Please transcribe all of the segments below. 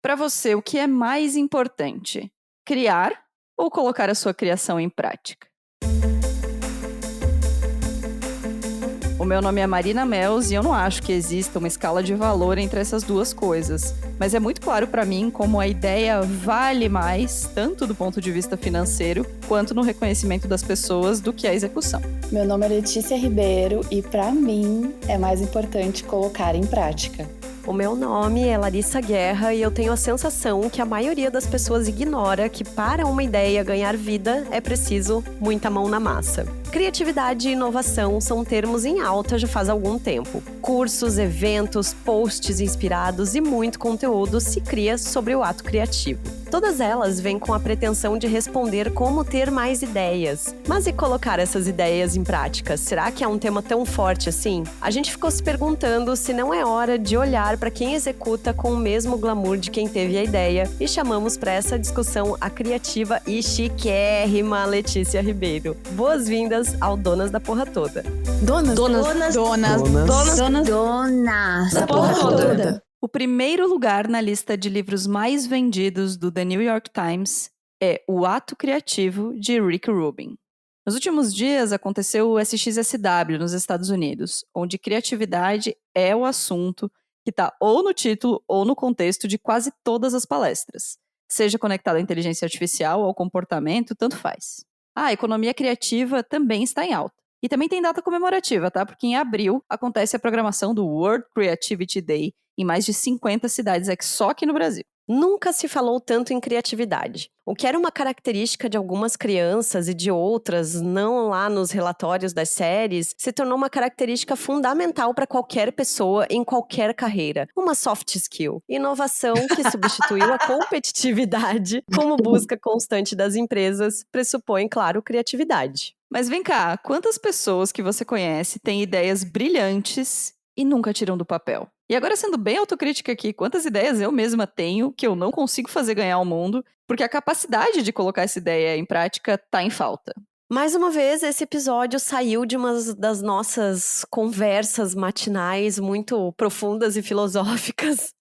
Para você, o que é mais importante? Criar ou colocar a sua criação em prática? O meu nome é Marina Mels e eu não acho que exista uma escala de valor entre essas duas coisas. Mas é muito claro para mim como a ideia vale mais, tanto do ponto de vista financeiro, quanto no reconhecimento das pessoas, do que a execução. Meu nome é Letícia Ribeiro e para mim é mais importante colocar em prática. O meu nome é Larissa Guerra e eu tenho a sensação que a maioria das pessoas ignora que para uma ideia ganhar vida é preciso muita mão na massa. Criatividade e inovação são termos em alta já faz algum tempo. Cursos, eventos, posts inspirados e muito conteúdo se cria sobre o ato criativo. Todas elas vêm com a pretensão de responder como ter mais ideias. Mas e colocar essas ideias em prática? Será que é um tema tão forte assim? A gente ficou se perguntando se não é hora de olhar para quem executa com o mesmo glamour de quem teve a ideia e chamamos para essa discussão a criativa e chiquérrima Letícia Ribeiro. Boas-vindas ao Donas da Porra Toda. Donas Da porra toda. O primeiro lugar na lista de livros mais vendidos do The New York Times é O Ato Criativo, de Rick Rubin. Nos últimos dias aconteceu o SXSW nos Estados Unidos, onde criatividade é o assunto que está ou no título ou no contexto de quase todas as palestras. Seja conectado à inteligência artificial ou ao comportamento, tanto faz. A economia criativa também está em alta. E também tem data comemorativa, tá? Porque em abril acontece a programação do World Creativity Day em mais de 50 cidades só aqui no Brasil. Nunca se falou tanto em criatividade. O que era uma característica de algumas crianças e de outras, não lá nos relatórios das séries, se tornou uma característica fundamental para qualquer pessoa em qualquer carreira. Uma soft skill. Inovação que substituiu a competitividade como busca constante das empresas, pressupõe, claro, criatividade. Mas vem cá, quantas pessoas que você conhece têm ideias brilhantes e nunca tiram do papel? E agora, sendo bem autocrítica aqui, quantas ideias eu mesma tenho que eu não consigo fazer ganhar o mundo, porque a capacidade de colocar essa ideia em prática tá em falta. Mais uma vez, esse episódio saiu de uma das nossas conversas matinais muito profundas e filosóficas.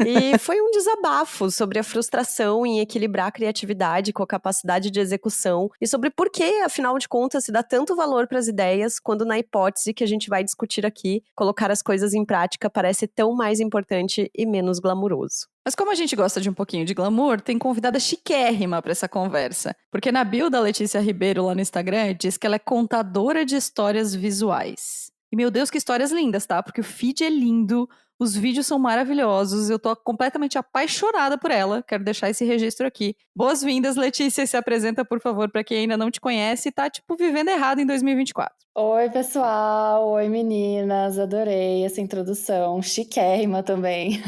E foi um desabafo sobre a frustração em equilibrar a criatividade com a capacidade de execução e sobre por que, afinal de contas, se dá tanto valor para as ideias quando, na hipótese que a gente vai discutir aqui, colocar as coisas em prática parece tão mais importante e menos glamuroso. Mas como a gente gosta de um pouquinho de glamour, tem convidada chiquérrima para essa conversa. Porque na bio da Letícia Ribeiro lá no Instagram, diz que ela é contadora de histórias visuais. E meu Deus, que histórias lindas, tá? Porque o feed é lindo, os vídeos são maravilhosos, eu tô completamente apaixonada por ela. Quero deixar esse registro aqui. Boas-vindas, Letícia. Se apresenta, por favor, para quem ainda não te conhece e tá, vivendo errado em 2024. Oi, pessoal! Oi, meninas! Adorei essa introdução, chiquérrima também.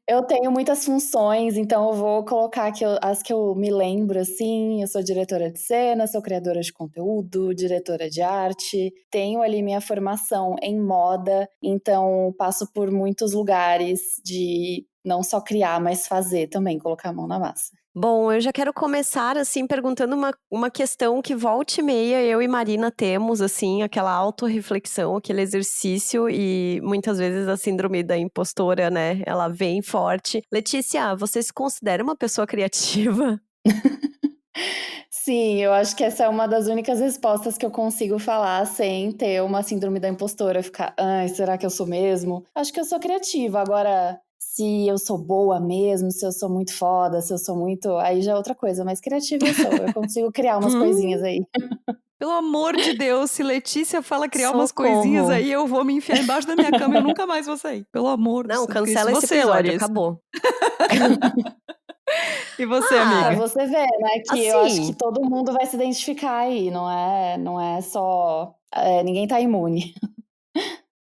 Eu tenho muitas funções, então eu vou colocar aqui as que eu me lembro, assim. Eu sou diretora de cena, sou criadora de conteúdo, diretora de arte. Tenho ali minha formação em moda, então passo por muitos lugares de não só criar, mas fazer também, colocar a mão na massa. Bom, eu já quero começar, assim, perguntando uma questão que volta e meia eu e Marina temos, assim, aquela autorreflexão, aquele exercício e muitas vezes a síndrome da impostora, né, ela vem forte. Letícia, você se considera uma pessoa criativa? Sim, eu acho que essa é uma das únicas respostas que eu consigo falar sem ter uma síndrome da impostora, ficar, ai, será que eu sou mesmo? Acho que eu sou criativa, agora se eu sou boa mesmo, se eu sou muito foda, se eu sou muito, aí já é outra coisa, mas criativa eu consigo criar umas coisinhas aí. Pelo amor de Deus, se Letícia fala criar umas Socorro. coisinhas aí, eu vou me enfiar embaixo da minha cama e eu nunca mais vou sair. Pelo amor de Não, Deus. cancela esse Você, episódio, Larissa. acabou. E você, Pra amiga? você ver, né, que eu acho Assim. que todo mundo vai se identificar aí, não é só, ninguém tá imune.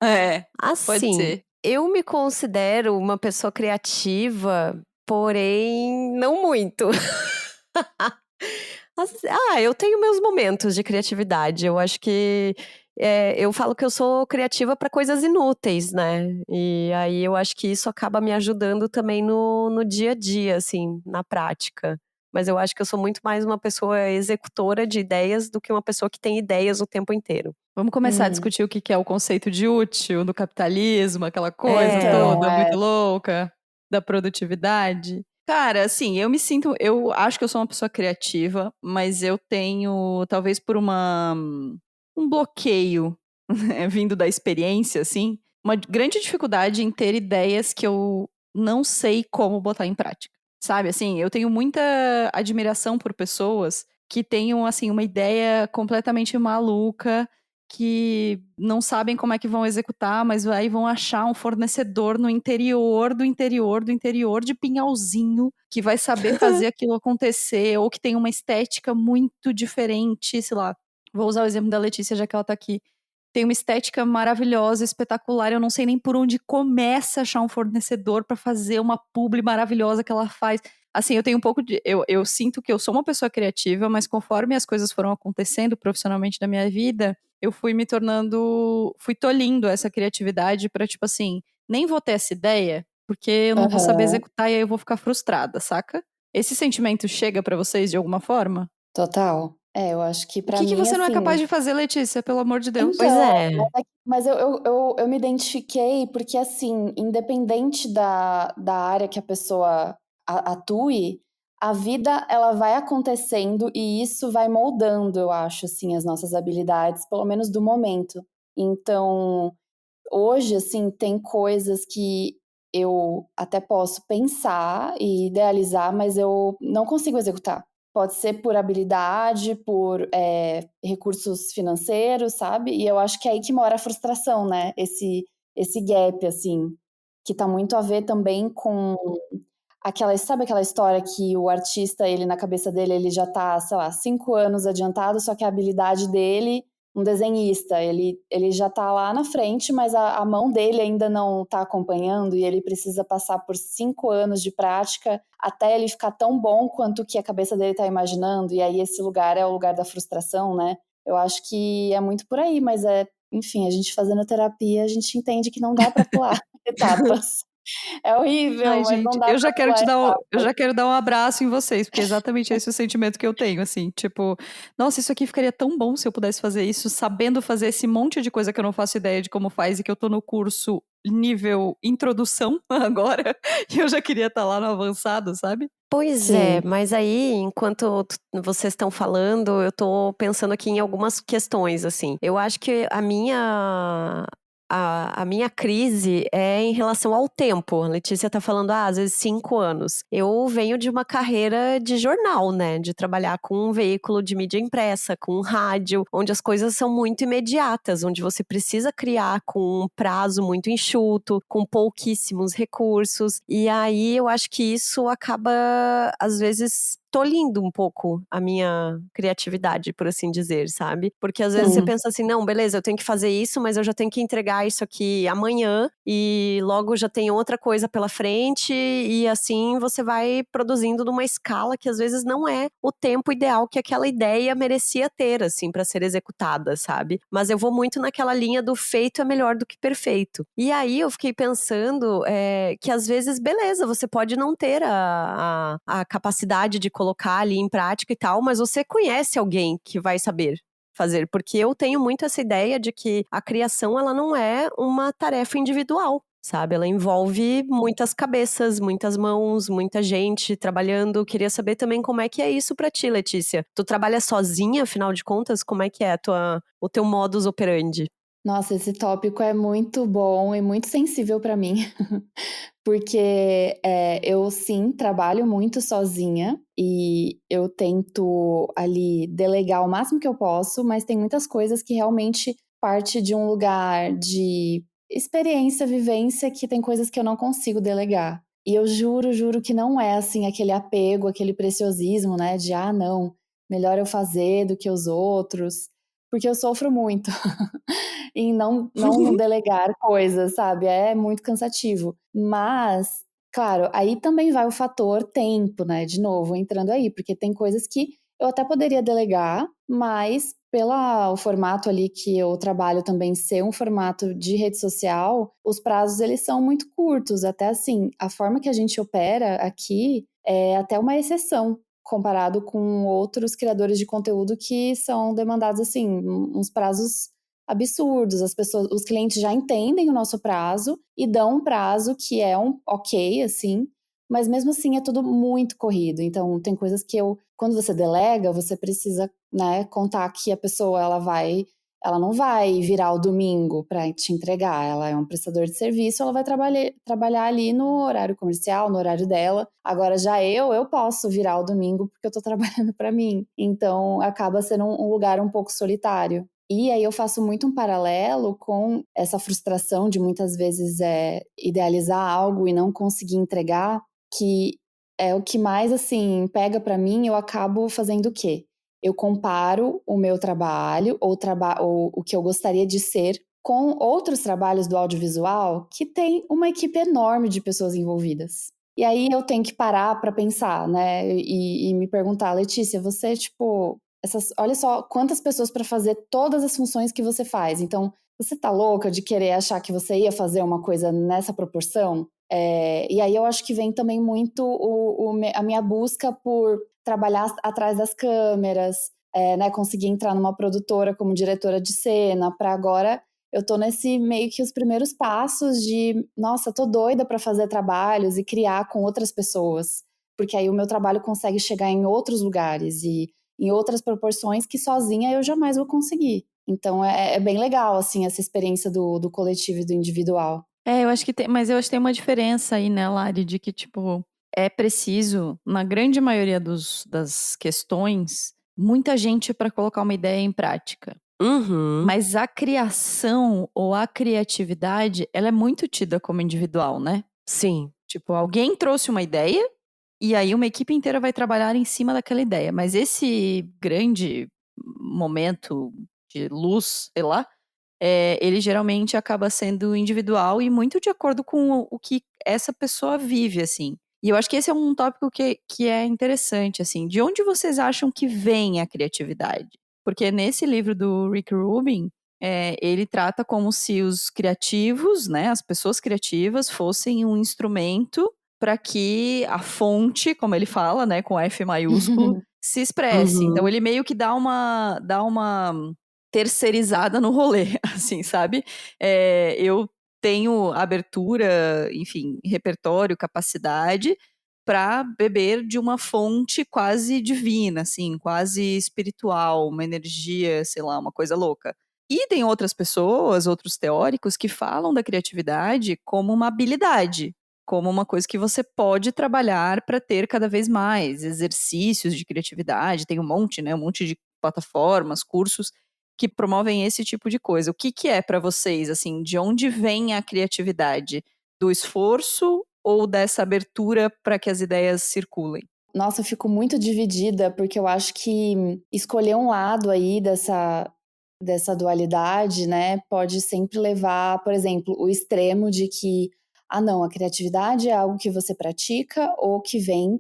É, pode Assim, ser. eu me considero uma pessoa criativa, porém não muito. Eu tenho meus momentos de criatividade. Eu acho que eu falo que eu sou criativa para coisas inúteis, né? E aí eu acho que isso acaba me ajudando também no dia a dia, assim, na prática. Mas eu acho que eu sou muito mais uma pessoa executora de ideias do que uma pessoa que tem ideias o tempo inteiro. Vamos começar a discutir o que é o conceito de útil do capitalismo, aquela coisa É. toda Então, muito louca. da produtividade. Cara, assim, eu acho que eu sou uma pessoa criativa, mas eu tenho, talvez por um bloqueio, né, vindo da experiência, assim, uma grande dificuldade em ter ideias que eu não sei como botar em prática. Sabe, assim, eu tenho muita admiração por pessoas que tenham, assim, uma ideia completamente maluca, que não sabem como é que vão executar, mas aí vão achar um fornecedor no interior do interior do interior de Pinhalzinho, que vai saber fazer aquilo acontecer, ou que tem uma estética muito diferente, sei lá. Vou usar o exemplo da Letícia, já que ela tá aqui. Tem uma estética maravilhosa, espetacular. Eu não sei nem por onde começa a achar um fornecedor para fazer uma publi maravilhosa que ela faz. Assim, eu tenho um pouco de. Eu sinto que eu sou uma pessoa criativa, mas conforme as coisas foram acontecendo profissionalmente na minha vida, eu fui me tornando. Fui tolhindo essa criatividade pra, tipo assim, nem vou ter essa ideia, porque eu não vou saber Aham, executar e aí eu vou ficar frustrada, saca? Esse sentimento chega pra vocês de alguma forma? total. Eu acho que O pra que que mim, você não é capaz assim. de fazer, Letícia? Pelo amor de Deus. Pois Então, é. mas eu me identifiquei porque, assim, independente da área que a pessoa atue, a vida ela vai acontecendo e isso vai moldando, eu acho, assim, as nossas habilidades, pelo menos do momento. Então, hoje, assim, tem coisas que eu até posso pensar e idealizar, mas eu não consigo executar. Pode ser por habilidade, por recursos financeiros, sabe? E eu acho que é aí que mora a frustração, né? Esse gap, assim, que tá muito a ver também com sabe aquela história que o artista, ele na cabeça dele, ele já tá, sei lá, 5 anos adiantado, só que a habilidade dele, um desenhista, ele já tá lá na frente, mas a mão dele ainda não tá acompanhando e ele precisa passar por 5 anos de prática até ele ficar tão bom quanto que a cabeça dele tá imaginando, e aí esse lugar é o lugar da frustração, né? Eu acho que é muito por aí, mas enfim, a gente fazendo terapia, a gente entende que não dá pra pular etapas. É horrível, Ai, mas não gente, dá pra pular eu etapas. já quero dar um abraço em vocês, porque é exatamente esse o sentimento que eu tenho, assim, tipo, nossa, isso aqui ficaria tão bom se eu pudesse fazer isso, sabendo fazer esse monte de coisa que eu não faço ideia de como faz e que eu tô no curso nível introdução agora, e eu já queria estar lá no avançado, sabe? Pois é, Sim. mas aí, enquanto vocês estão falando, eu tô pensando aqui em algumas questões, assim. Eu acho que a minha crise é em relação ao tempo. A Letícia tá falando, às vezes 5 anos. Eu venho de uma carreira de jornal, né? De trabalhar com um veículo de mídia impressa, com um rádio, onde as coisas são muito imediatas, onde você precisa criar com um prazo muito enxuto, com pouquíssimos recursos. E aí eu acho que isso acaba, às vezes, tolhindo um pouco a minha criatividade, por assim dizer, sabe? Porque às vezes você Sim. pensa assim, não, beleza, eu tenho que fazer isso, mas eu já tenho que entregar isso aqui amanhã e logo já tem outra coisa pela frente e assim você vai produzindo numa escala que às vezes não é o tempo ideal que aquela ideia merecia ter, assim, para ser executada, sabe? Mas eu vou muito naquela linha do feito é melhor do que perfeito. E aí eu fiquei pensando que às vezes, beleza, você pode não ter a capacidade de colocar ali em prática e tal, mas você conhece alguém que vai saber fazer, porque eu tenho muito essa ideia de que a criação ela não é uma tarefa individual. Sabe, ela envolve muitas cabeças, muitas mãos, muita gente trabalhando. Queria saber também como é que é isso pra ti, Letícia. Tu trabalha sozinha, afinal de contas? Como é que é o teu modus operandi? Nossa, esse tópico é muito bom e muito sensível para mim, porque eu sim trabalho muito sozinha e eu tento ali delegar o máximo que eu posso, mas tem muitas coisas que realmente parte de um lugar de experiência, vivência, que tem coisas que eu não consigo delegar. E eu juro, juro que não é assim aquele apego, aquele preciosismo, né, de não, melhor eu fazer do que os outros, porque eu sofro muito. Em não delegar coisas, sabe, é muito cansativo. Mas, claro, aí também vai o fator tempo, né, de novo entrando aí, porque tem coisas que eu até poderia delegar, mas pela o formato ali que eu trabalho também ser um formato de rede social, os prazos eles são muito curtos, até assim, a forma que a gente opera aqui é até uma exceção comparado com outros criadores de conteúdo que são demandados assim, uns prazos absurdos. Os clientes já entendem o nosso prazo e dão um prazo que é um ok, assim, mas mesmo assim é tudo muito corrido. Então, tem coisas que quando você delega, você precisa, né, contar que a pessoa, ela não vai virar o domingo para te entregar, ela é um prestador de serviço, ela vai trabalhar ali no horário comercial, no horário dela. Agora já eu posso virar o domingo porque eu tô trabalhando para mim. Então, acaba sendo um lugar um pouco solitário. E aí eu faço muito um paralelo com essa frustração de muitas vezes idealizar algo e não conseguir entregar, que é o que mais, assim, pega pra mim. Eu acabo fazendo o quê? Eu comparo o meu trabalho ou o que eu gostaria de ser com outros trabalhos do audiovisual que tem uma equipe enorme de pessoas envolvidas. E aí eu tenho que parar pra pensar, né? E me perguntar, Letícia, você, tipo, olha só quantas pessoas para fazer todas as funções que você faz. Então, você tá louca de querer achar que você ia fazer uma coisa nessa proporção? E aí eu acho que vem também muito a minha busca por trabalhar atrás das câmeras, né, conseguir entrar numa produtora como diretora de cena, para agora eu tô nesse meio que os primeiros passos de, nossa, tô doida para fazer trabalhos e criar com outras pessoas, porque aí o meu trabalho consegue chegar em outros lugares e em outras proporções que sozinha eu jamais vou conseguir. Então é bem legal, assim, essa experiência do coletivo e do individual. Eu acho que mas eu acho que tem uma diferença aí, né, Lari, de que, tipo, é preciso, na grande maioria das questões, muita gente para colocar uma ideia em prática. Uhum. Mas a criação ou a criatividade, ela é muito tida como individual, né? Sim. Tipo, alguém trouxe uma ideia e aí uma equipe inteira vai trabalhar em cima daquela ideia. Mas esse grande momento de luz, sei lá, ele geralmente acaba sendo individual e muito de acordo com o que essa pessoa vive, assim. E eu acho que esse é um tópico que é interessante, assim. De onde vocês acham que vem a criatividade? Porque nesse livro do Rick Rubin, ele trata como se os criativos, né, as pessoas criativas, fossem um instrumento para que a fonte, como ele fala, né, com F maiúsculo, se expresse. Uhum. Então ele meio que dá uma terceirizada no rolê, assim, sabe? Eu tenho abertura, enfim, repertório, capacidade para beber de uma fonte quase divina, assim, quase espiritual, uma energia, sei lá, uma coisa louca. E tem outras pessoas, outros teóricos que falam da criatividade como uma habilidade, como uma coisa que você pode trabalhar para ter cada vez mais exercícios de criatividade. Tem um monte, né? Um monte de plataformas, cursos que promovem esse tipo de coisa. O que é para vocês, assim, de onde vem a criatividade? Do esforço ou dessa abertura para que as ideias circulem? Nossa, eu fico muito dividida, porque eu acho que escolher um lado aí dessa dualidade, né, pode sempre levar, por exemplo, o extremo de que, não, a criatividade é algo que você pratica ou que vem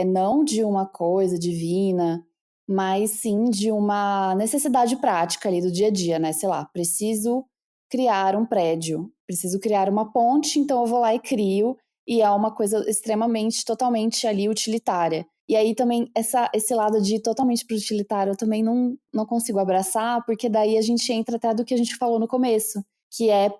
não de uma coisa divina, mas sim de uma necessidade prática ali do dia a dia, né? Sei lá, preciso criar um prédio, preciso criar uma ponte, então eu vou lá e crio, e é uma coisa extremamente, totalmente ali utilitária. E aí também esse lado de totalmente pro utilitário eu também não consigo abraçar, porque daí a gente entra até do que a gente falou no começo, que é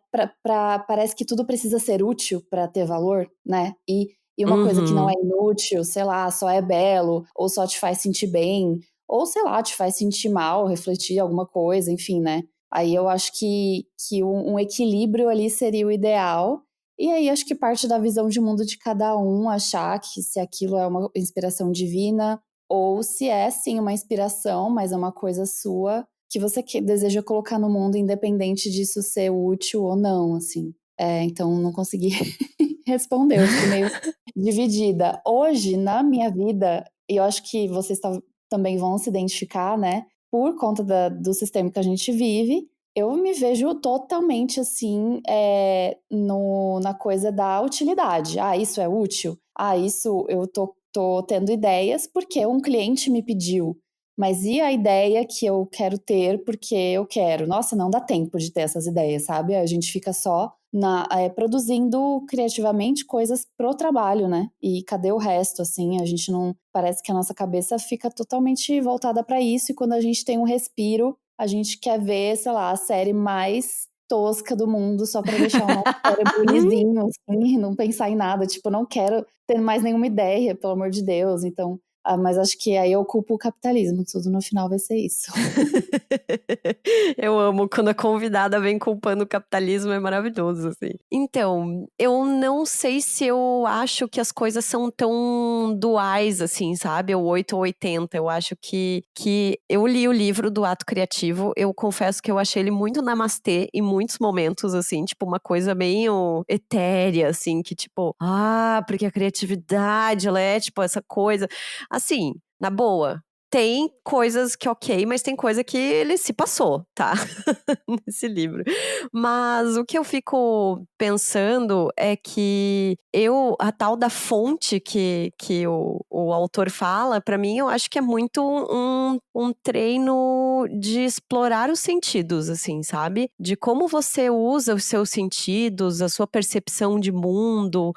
parece que tudo precisa ser útil para ter valor, né? E uma coisa que não é inútil, sei lá, só é belo, ou só te faz sentir bem, ou sei lá, te faz sentir mal, refletir alguma coisa, enfim, né? Aí eu acho que um equilíbrio ali seria o ideal. E aí acho que parte da visão de mundo de cada um achar que se aquilo é uma inspiração divina ou se é sim uma inspiração, mas é uma coisa sua que você deseja colocar no mundo independente disso ser útil ou não, assim. Então não consegui responder, eu fiquei meio dividida. Hoje, na minha vida, e eu acho que vocês também vão se identificar, né? Por conta do sistema que a gente vive, eu me vejo totalmente assim, na coisa da utilidade. Isso é útil? Isso eu tô tendo ideias porque um cliente me pediu. Mas e a ideia que eu quero ter porque eu quero? Nossa, não dá tempo de ter essas ideias, sabe? A gente fica só produzindo criativamente coisas pro trabalho, né? E cadê o resto, assim? A gente não... Parece que a nossa cabeça fica totalmente voltada para isso, e quando a gente tem um respiro a gente quer ver, sei lá, a série mais tosca do mundo só pra deixar o nosso cérebro lisinho, assim, não pensar em nada. Tipo, não quero ter mais nenhuma ideia, pelo amor de Deus. Então, mas acho que aí eu culpo o capitalismo, tudo no final vai ser isso. Eu amo quando a convidada vem culpando o capitalismo, é maravilhoso, assim. Então, eu não sei se eu acho que as coisas são tão duais, assim, sabe? Ou 8 ou 80. Eu acho que eu li o livro do Ato Criativo, eu confesso que eu achei ele muito namastê em muitos momentos, assim, tipo, uma coisa meio etérea, assim, que tipo, porque a criatividade, ela é, tipo, essa coisa. Assim, na boa. Tem coisas que ok, mas tem coisa que ele se passou, tá? Nesse livro. Mas o que eu fico pensando é que a tal da fonte que o autor fala, pra mim, eu acho que é muito um treino de explorar os sentidos, assim, sabe? De como você usa os seus sentidos, a sua percepção de mundo,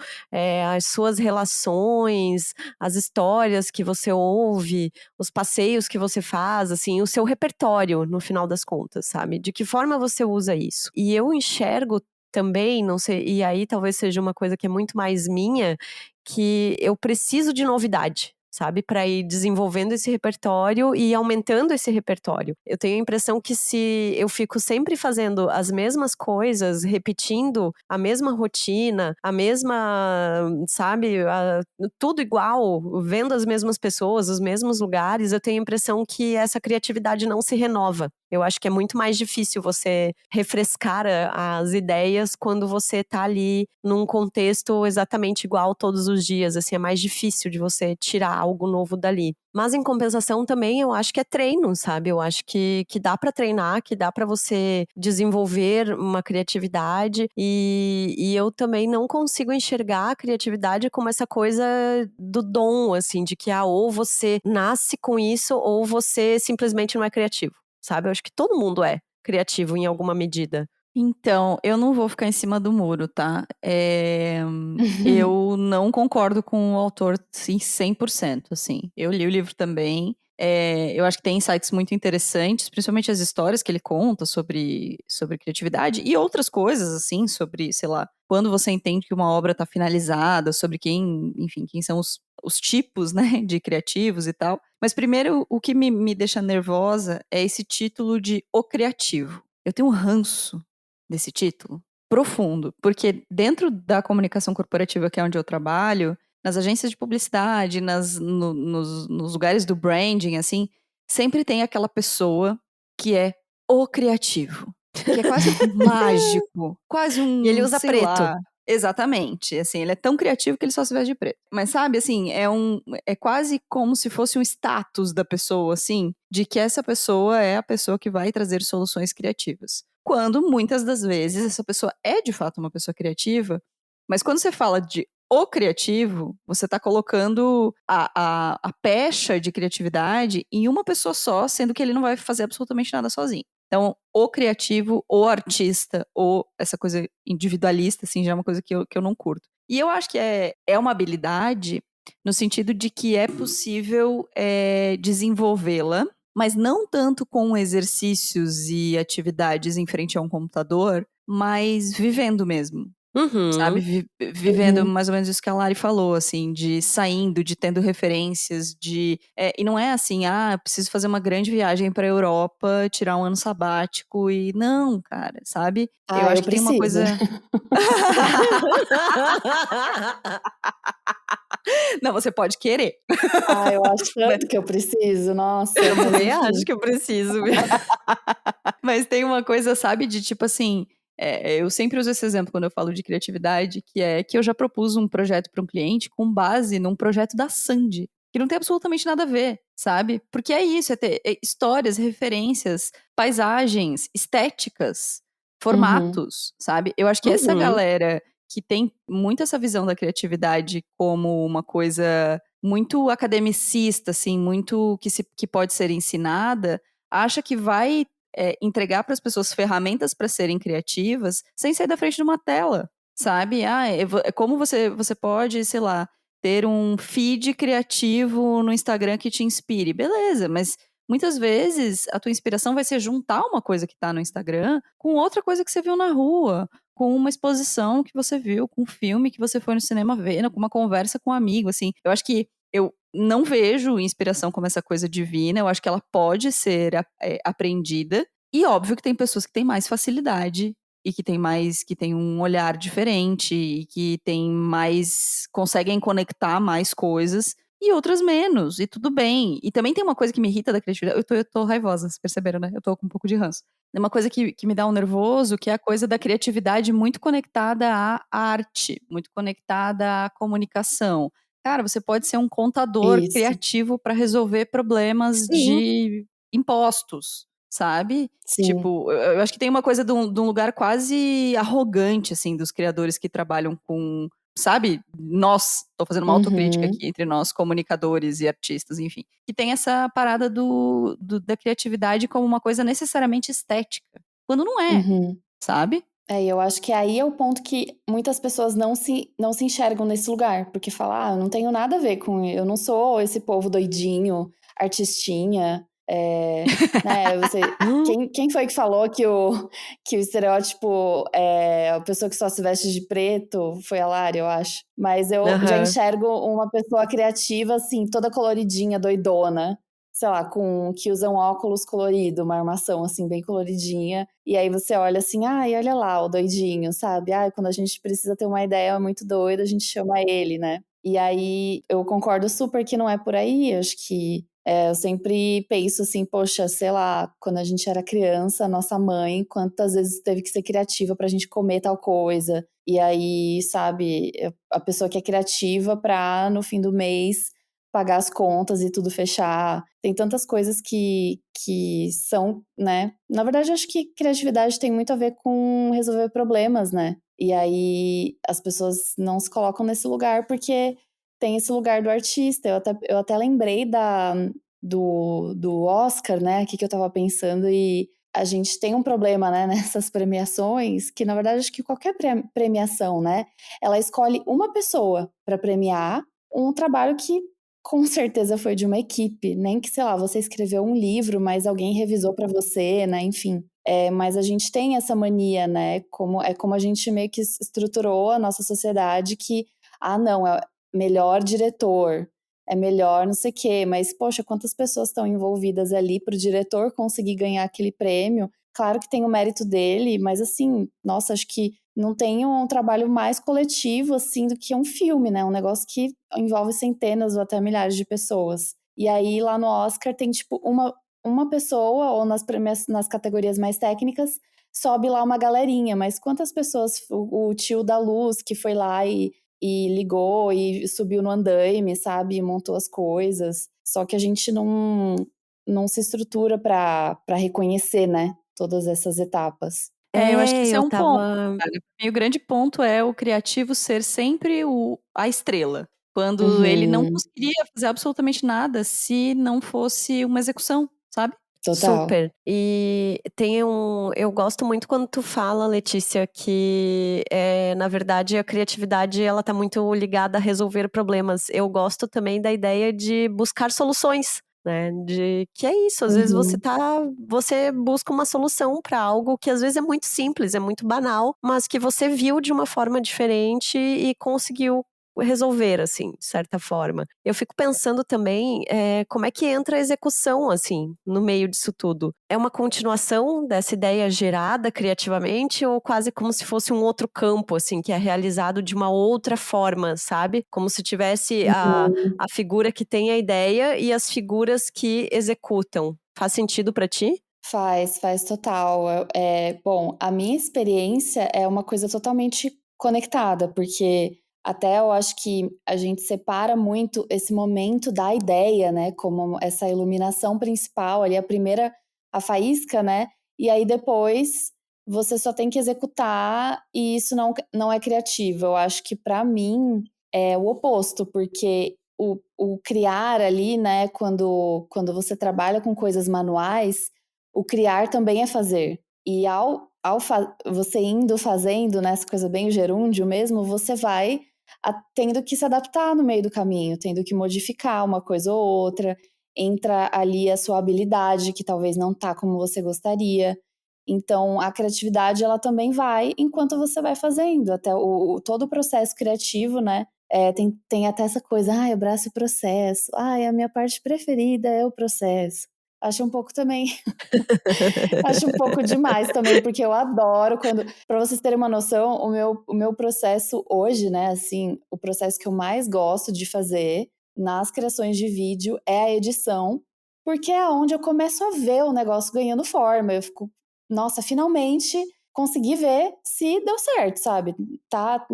as suas relações, as histórias que você ouve, os passeios que você faz, assim, o seu repertório, no final das contas, sabe? De que forma você usa isso? E eu enxergo também, não sei, e aí talvez seja uma coisa que é muito mais minha, que eu preciso de novidade. Sabe, para ir desenvolvendo esse repertório e aumentando esse repertório. Eu tenho a impressão que se eu fico sempre fazendo as mesmas coisas, repetindo a mesma rotina, a mesma, sabe, tudo igual, vendo as mesmas pessoas, os mesmos lugares, eu tenho a impressão que essa criatividade não se renova. Eu acho que é muito mais difícil você refrescar as ideias quando você tá ali num contexto exatamente igual todos os dias, assim, é mais difícil de você tirar algo novo dali. Mas em compensação também eu acho que é treino, sabe? Eu acho que dá pra treinar, que dá pra você desenvolver uma criatividade e eu também não consigo enxergar a criatividade como essa coisa do dom, assim, de que ou você nasce com isso ou você simplesmente não é criativo. Sabe? Eu acho que todo mundo é criativo em alguma medida. Então, eu não vou ficar em cima do muro, tá? Eu não concordo com o autor, sim, 100%, assim. Eu li o livro também. Eu acho que tem insights muito interessantes, principalmente as histórias que ele conta sobre criatividade e outras coisas, assim, sobre, sei lá, quando você entende que uma obra está finalizada, sobre quem são os tipos, né, de criativos e tal. Mas primeiro, o que me deixa nervosa é esse título de O Criativo. Eu tenho um ranço desse título profundo, porque dentro da comunicação corporativa, que é onde eu trabalho, nas agências de publicidade, nos lugares do branding, assim, sempre tem aquela pessoa que é o criativo, que é quase mágico, quase E ele usa sei preto. lá. Exatamente, assim, ele é tão criativo que ele só se veste de preto. Mas sabe, assim, é quase como se fosse um status da pessoa, assim, de que essa pessoa é a pessoa que vai trazer soluções criativas. Quando muitas das vezes essa pessoa é de fato uma pessoa criativa, mas quando você fala de o criativo, você está colocando a pecha de criatividade em uma pessoa só, sendo que ele não vai fazer absolutamente nada sozinho. Então, o criativo, o artista, ou essa coisa individualista, assim, já é uma coisa que eu não curto. E eu acho que é uma habilidade no sentido de que é possível desenvolvê-la, mas não tanto com exercícios e atividades em frente a um computador, mas vivendo mesmo. Sabe, vivendo mais ou menos isso que a Lari falou, assim, de saindo, de tendo referências, e não é assim, preciso fazer uma grande viagem pra Europa, tirar um ano sabático e não, cara, sabe? Eu acho eu que tem uma preciso. coisa. Não, você pode querer. Eu acho tanto que eu preciso, nossa. Eu Mas também enfim. acho que eu preciso. Mas tem uma coisa, sabe, de tipo assim, eu sempre uso esse exemplo quando eu falo de criatividade, que é que eu já propus um projeto para um cliente com base num projeto da Sandy, que não tem absolutamente nada a ver, sabe? Porque é isso, é ter histórias, referências, paisagens, estéticas, formatos, sabe? Eu acho que essa galera que tem muito essa visão da criatividade como uma coisa muito academicista, assim, muito que pode ser ensinada, acha que vai entregar para as pessoas ferramentas para serem criativas sem sair da frente de uma tela, sabe? Como você pode, sei lá, ter um feed criativo no Instagram que te inspire. Beleza, mas muitas vezes a tua inspiração vai ser juntar uma coisa que tá no Instagram com outra coisa que você viu na rua, com uma exposição que você viu, com um filme que você foi no cinema ver, com uma conversa com um amigo, assim. Eu acho que eu não vejo inspiração como essa coisa divina, eu acho que ela pode ser aprendida, e óbvio que tem pessoas que têm mais facilidade e que tem um olhar diferente e que tem mais, conseguem conectar mais coisas e outras menos, e tudo bem. E também tem uma coisa que me irrita da criatividade, eu tô raivosa, vocês perceberam, né? Eu tô com um pouco de ranço. É uma coisa que me dá um nervoso, que é a coisa da criatividade muito conectada à arte, muito conectada à comunicação. Cara, você pode ser um contador Isso. criativo para resolver problemas Sim. de impostos, sabe? Sim. Tipo, eu acho que tem uma coisa de um lugar quase arrogante, assim, dos criadores que trabalham com, sabe? Nós, tô fazendo uma autocrítica Uhum. aqui entre nós, comunicadores e artistas, enfim. Que tem essa parada da criatividade como uma coisa necessariamente estética. Quando não é, Uhum. sabe? Eu acho que aí é o ponto que muitas pessoas não se enxergam nesse lugar, porque falam, eu não tenho nada a ver com, eu não sou esse povo doidinho, artistinha, né, quem foi que falou que o estereótipo é a pessoa que só se veste de preto? Foi a Lari, eu acho. Mas eu já Aham. enxergo uma pessoa criativa, assim, toda coloridinha, doidona, sei lá, que usam óculos colorido, uma armação assim bem coloridinha, e aí você olha assim, ai, olha lá o doidinho, sabe? Ai, quando a gente precisa ter uma ideia muito doida, a gente chama ele, né? E aí eu concordo super que não é por aí, eu acho que eu sempre penso assim, poxa, sei lá, quando a gente era criança, nossa mãe, quantas vezes teve que ser criativa pra gente comer tal coisa, e aí, sabe, a pessoa que é criativa pra, no fim do mês, pagar as contas e tudo fechar. Tem tantas coisas que são, né? Na verdade, acho que criatividade tem muito a ver com resolver problemas, né? E aí as pessoas não se colocam nesse lugar porque tem esse lugar do artista. Eu até lembrei do Oscar, né? Aqui que eu tava pensando, e a gente tem um problema, né, nessas premiações, que na verdade acho que qualquer premiação, né? Ela escolhe uma pessoa para premiar um trabalho que com certeza foi de uma equipe, nem que, sei lá, você escreveu um livro, mas alguém revisou para você, né? Enfim. Mas a gente tem essa mania, né? Como a gente meio que estruturou a nossa sociedade que, não, é melhor diretor, é melhor não sei o quê, mas, poxa, quantas pessoas estão envolvidas ali para o diretor conseguir ganhar aquele prêmio? Claro que tem o mérito dele, mas assim, nossa, acho que não tem um trabalho mais coletivo, assim, do que um filme, né? Um negócio que envolve centenas ou até milhares de pessoas. E aí, lá no Oscar, tem, tipo, uma pessoa, ou nas categorias mais técnicas, sobe lá uma galerinha. Mas quantas pessoas, o tio da Luz, que foi lá e ligou e subiu no andaime, sabe? E montou as coisas. Só que a gente não se estrutura para reconhecer, né? Todas essas etapas. Eu acho que esse é Eu um ponto, tava. cara. E o grande ponto é o criativo ser sempre a estrela. Quando ele não Uhum, conseguiria fazer absolutamente nada se não fosse uma execução, sabe? total. Super. E tem eu gosto muito quando tu fala, Letícia, que na verdade a criatividade ela tá muito ligada a resolver problemas. Eu gosto também da ideia de buscar soluções, né? De que é isso, às vezes Uhum. você busca uma solução para algo que às vezes é muito simples, é muito banal, mas que você viu de uma forma diferente e conseguiu resolver, assim, de certa forma. Eu fico pensando também como é que entra a execução, assim, no meio disso tudo. É uma continuação dessa ideia gerada criativamente ou quase como se fosse um outro campo, assim, que é realizado de uma outra forma, sabe? Como se tivesse Uhum. a figura que tem a ideia e as figuras que executam. Faz sentido pra ti? Faz total. Bom, a minha experiência é uma coisa totalmente conectada, porque até eu acho que a gente separa muito esse momento da ideia, né, como essa iluminação principal ali, a faísca, né, e aí depois você só tem que executar e isso não é criativo. Eu acho que para mim é o oposto, porque o criar ali, né, quando você trabalha com coisas manuais, o criar também é fazer. E você indo fazendo, né, essa coisa bem gerúndio mesmo, você vai tendo que se adaptar no meio do caminho, tendo que modificar uma coisa ou outra. entra ali a sua habilidade, que talvez não tá como você gostaria. Então, a criatividade, ela também vai enquanto você vai fazendo. Até todo o processo criativo, né? Tem até essa coisa, eu abraço o processo. A minha parte preferida é o processo. Acho um pouco também... Acho um pouco demais também, porque eu adoro quando... Pra vocês terem uma noção, o meu processo hoje, né, assim, o processo que eu mais gosto de fazer nas criações de vídeo é a edição, porque é onde eu começo a ver o negócio ganhando forma. Eu fico, nossa, finalmente consegui ver se deu certo, sabe? Tá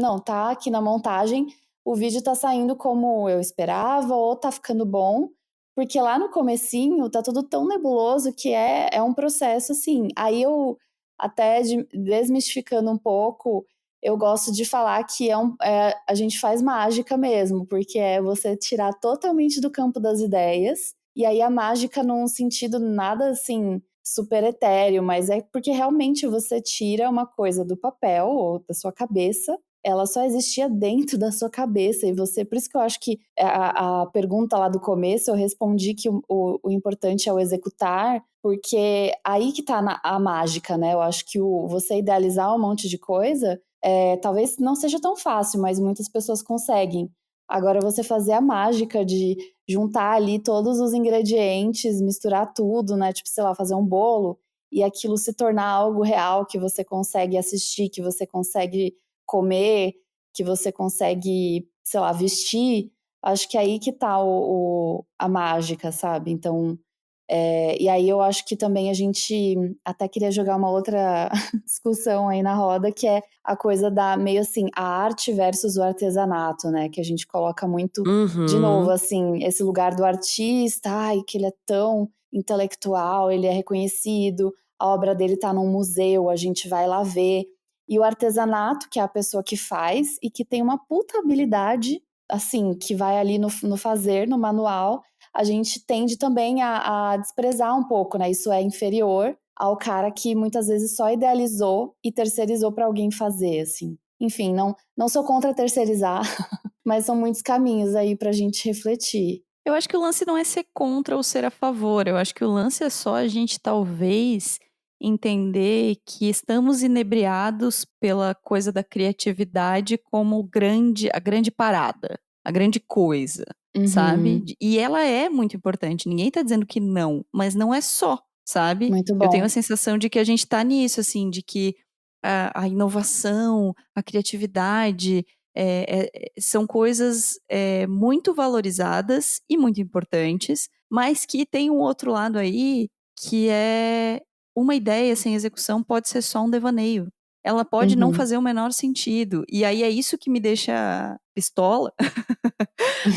aqui na montagem, o vídeo tá saindo como eu esperava, ou tá ficando bom, porque lá no comecinho tá tudo tão nebuloso que é um processo, assim. Aí eu, até desmistificando um pouco, eu gosto de falar que a gente faz mágica mesmo, porque é você tirar totalmente do campo das ideias, e aí a mágica num sentido nada, assim, super etéreo, mas é porque realmente você tira uma coisa do papel ou da sua cabeça, ela só existia dentro da sua cabeça, e você... Por isso que eu acho que a pergunta lá do começo, eu respondi que o importante é o executar, porque aí que tá a mágica, né? Eu acho que você idealizar um monte de coisa, talvez não seja tão fácil, mas muitas pessoas conseguem. Agora, você fazer a mágica de juntar ali todos os ingredientes, misturar tudo, né? Tipo, sei lá, fazer um bolo, e aquilo se tornar algo real que você consegue assistir, que você consegue comer, que você consegue, sei lá, vestir, acho que é aí que tá a mágica, sabe? Então, e aí eu acho que também a gente até queria jogar uma outra discussão aí na roda, que é a coisa da meio assim, a arte versus o artesanato, né? Que a gente coloca muito, de novo, assim, esse lugar do artista, que ele é tão intelectual, ele é reconhecido, a obra dele tá num museu, a gente vai lá ver. E o artesanato, que é a pessoa que faz e que tem uma puta habilidade, assim, que vai ali no fazer, no manual, a gente tende também a desprezar um pouco, né? Isso é inferior ao cara que muitas vezes só idealizou e terceirizou para alguém fazer, assim. Enfim, não sou contra terceirizar, mas são muitos caminhos aí pra gente refletir. Eu acho que o lance não é ser contra ou ser a favor. Eu acho que o lance é só a gente talvez entender que estamos inebriados pela coisa da criatividade como a grande parada, a grande coisa, sabe? Uhum. E ela é muito importante. Ninguém tá dizendo que não, mas não é só, sabe? Muito Eu tenho a bom. sensação de que a gente tá nisso, assim, de que a inovação, a criatividade são coisas muito valorizadas e muito importantes, mas que tem um outro lado aí que é uma ideia sem execução pode ser só um devaneio. Ela pode não Uhum. fazer o menor sentido. E aí é isso que me deixa pistola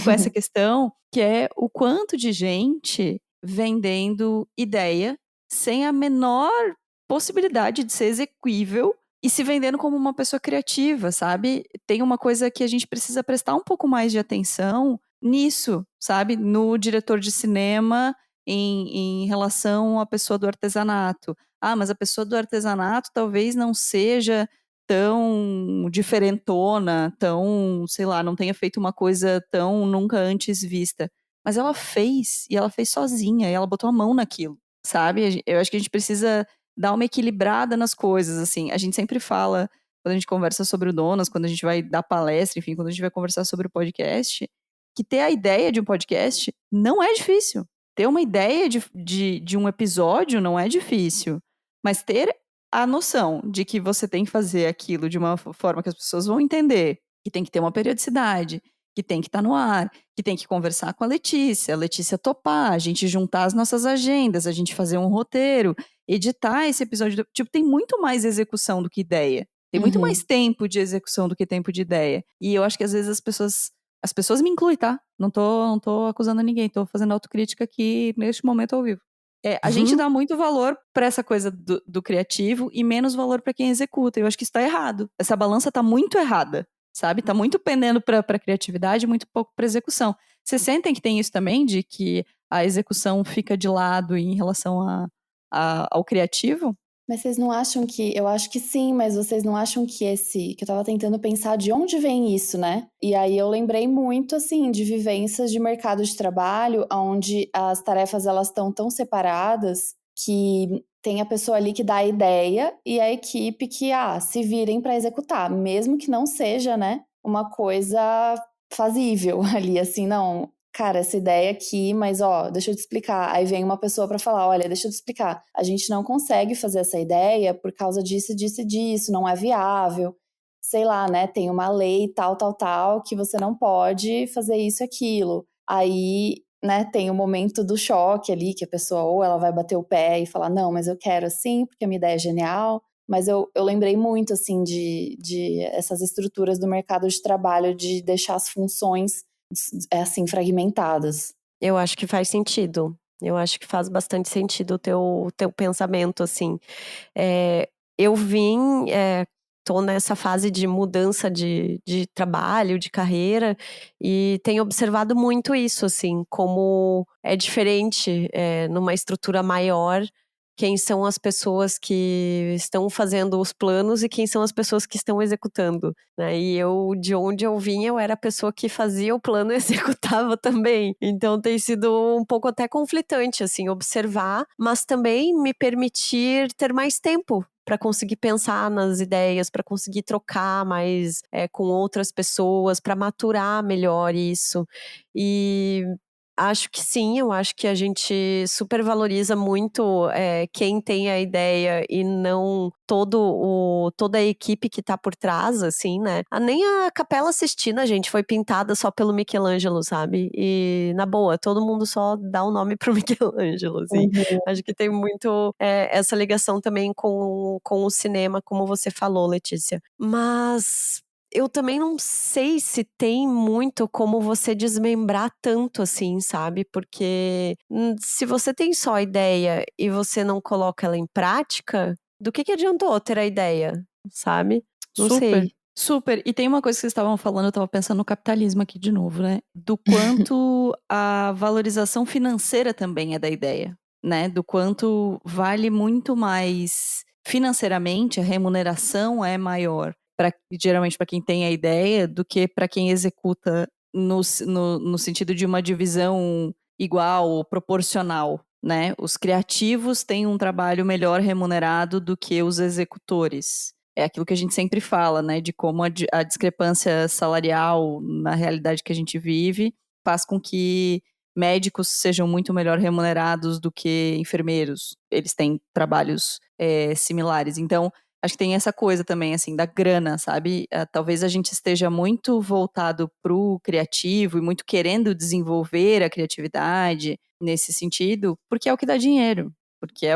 com essa questão, que é o quanto de gente vendendo ideia sem a menor possibilidade de ser exequível e se vendendo como uma pessoa criativa, sabe? Tem uma coisa que a gente precisa prestar um pouco mais de atenção nisso, sabe? No diretor de cinema em relação à pessoa do artesanato. Mas a pessoa do artesanato talvez não seja tão diferentona, tão, sei lá, não tenha feito uma coisa tão nunca antes vista. Mas ela fez, e ela fez sozinha, e ela botou a mão naquilo, sabe? Eu acho que a gente precisa dar uma equilibrada nas coisas, assim. A gente sempre fala, quando a gente conversa sobre o Donas, quando a gente vai dar palestra, enfim, quando a gente vai conversar sobre o podcast, que ter a ideia de um podcast não é difícil. Ter uma ideia de um episódio não é difícil. Mas ter a noção de que você tem que fazer aquilo de uma forma que as pessoas vão entender, que tem que ter uma periodicidade, que tem que estar no ar, que tem que conversar com a Letícia topar, a gente juntar as nossas agendas, a gente fazer um roteiro, editar esse episódio. Tipo, tem muito mais execução do que ideia. Tem muito Uhum. mais tempo de execução do que tempo de ideia. E eu acho que às vezes as pessoas me incluem, tá? Não tô acusando ninguém, tô fazendo autocrítica aqui neste momento ao vivo. A gente dá muito valor pra essa coisa do criativo e menos valor pra quem executa. Eu acho que isso tá errado. Essa balança tá muito errada, sabe? Tá muito pendendo pra criatividade e muito pouco pra execução. Vocês sentem que tem isso também, de que a execução fica de lado em relação ao criativo? Mas vocês não acham que... Eu acho que sim, mas vocês não acham que que eu tava tentando pensar de onde vem isso, né? E aí eu lembrei muito, assim, de vivências de mercado de trabalho, onde as tarefas, elas estão tão separadas que tem a pessoa ali que dá a ideia e a equipe que, se virem para executar, mesmo que não seja, né, uma coisa fazível ali, assim, não... Cara, essa ideia aqui, mas deixa eu te explicar. Aí vem uma pessoa para falar, olha, deixa eu te explicar. A gente não consegue fazer essa ideia por causa disso, disso e disso, não é viável. Sei lá, né, tem uma lei tal, que você não pode fazer isso e aquilo. Aí, né, tem o momento do choque ali, que a pessoa ou ela vai bater o pé e falar, não, mas eu quero assim, porque a minha ideia é genial. Mas eu lembrei muito, assim, de essas estruturas do mercado de trabalho, de deixar as funções assim, fragmentadas. Eu acho que faz sentido. Eu acho que faz bastante sentido o teu pensamento, assim. Eu tô nessa fase de mudança de trabalho, de carreira, e tenho observado muito isso, assim, como é diferente, numa estrutura maior, quem são as pessoas que estão fazendo os planos e quem são as pessoas que estão executando, né? E de onde eu vim, eu era a pessoa que fazia o plano e executava também. Então tem sido um pouco até conflitante, assim, observar, mas também me permitir ter mais tempo para conseguir pensar nas ideias, para conseguir trocar mais com outras pessoas, para maturar melhor isso. E acho que sim, eu acho que a gente supervaloriza muito quem tem a ideia e não toda a equipe que tá por trás, assim, né? Nem a Capela Sistina, gente, foi pintada só pelo Michelangelo, sabe? E, na boa, todo mundo só dá o nome pro Michelangelo, assim. Acho que tem muito essa ligação também com o cinema, como você falou, Letícia. Mas eu também não sei se tem muito como você desmembrar tanto assim, sabe? Porque se você tem só a ideia e você não coloca ela em prática, do que adiantou ter a ideia, sabe? Não Super, sei. super. E tem uma coisa que vocês estavam falando, eu tava pensando no capitalismo aqui de novo, né? Do quanto a valorização financeira também é da ideia, né? Do quanto vale muito mais financeiramente, a remuneração é maior, geralmente para quem tem a ideia, do que para quem executa no sentido de uma divisão igual ou proporcional, né? Os criativos têm um trabalho melhor remunerado do que os executores. É aquilo que a gente sempre fala, né? De como a discrepância salarial na realidade que a gente vive faz com que médicos sejam muito melhor remunerados do que enfermeiros. Eles têm trabalhos similares. Então, acho que tem essa coisa também, assim, da grana, sabe? Talvez a gente esteja muito voltado pro criativo e muito querendo desenvolver a criatividade nesse sentido, porque é o que dá dinheiro, porque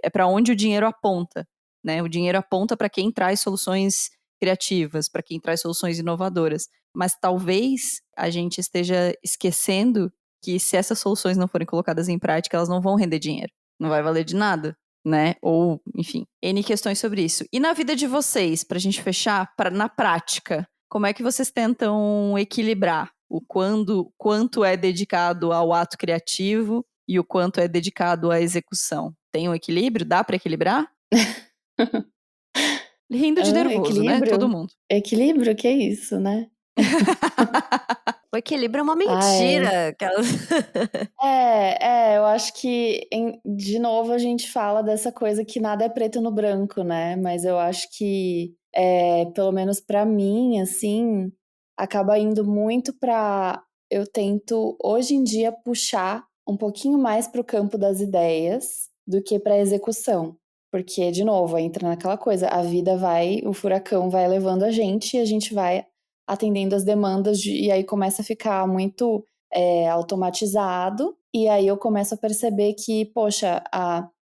é para onde o dinheiro aponta, né? O dinheiro aponta para quem traz soluções criativas, para quem traz soluções inovadoras. Mas talvez a gente esteja esquecendo que se essas soluções não forem colocadas em prática, elas não vão render dinheiro. Não vai valer de nada, né? Ou, enfim, N questões sobre isso. E na vida de vocês, pra gente fechar, na prática, como é que vocês tentam equilibrar o quanto é dedicado ao ato criativo e o quanto é dedicado à execução? Tem um equilíbrio? Dá pra equilibrar? Rindo de nervoso, né? Todo Equilíbrio? mundo. Equilíbrio? Que isso, né? O equilíbrio é uma Ai. mentira. Eu acho que, de novo, a gente fala dessa coisa que nada é preto no branco, né? Mas eu acho que, pelo menos pra mim, assim, acaba indo muito pra... Eu tento, hoje em dia, puxar um pouquinho mais pro campo das ideias do que pra execução. Porque, de novo, entra naquela coisa, a vida vai, o furacão vai levando a gente e a gente vai atendendo as demandas, e aí começa a ficar muito automatizado, e aí eu começo a perceber que, poxa,